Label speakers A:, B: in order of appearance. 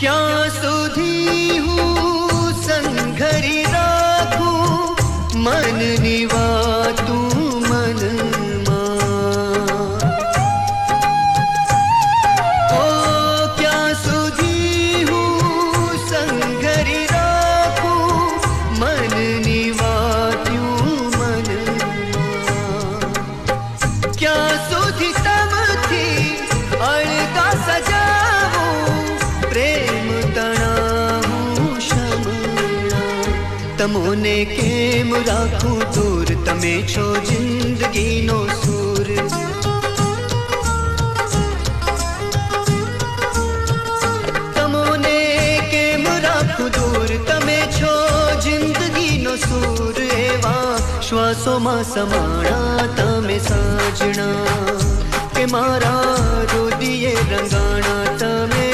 A: ક્યાં સુધી હું સંઘરી રાખું મનની વાતું મનમાં? ઓ ક્યાં સુધી હું સંઘરી રાખું મનની વાતું મનમાં? ક્યાં સુધી તમથી અળગા સજાવું પ્રેમ તણાવું શમણા? તમોને કેમ રાખું દૂર, તમે છો જિંદગીનો સૂર. તમોને કેમ રાખું દૂર, તમે છો જિંદગીનો સૂર. એવા શ્વાસોમાં સમાણા તમે સાજણા, કે મારા રુદિયે રંગાણા તમે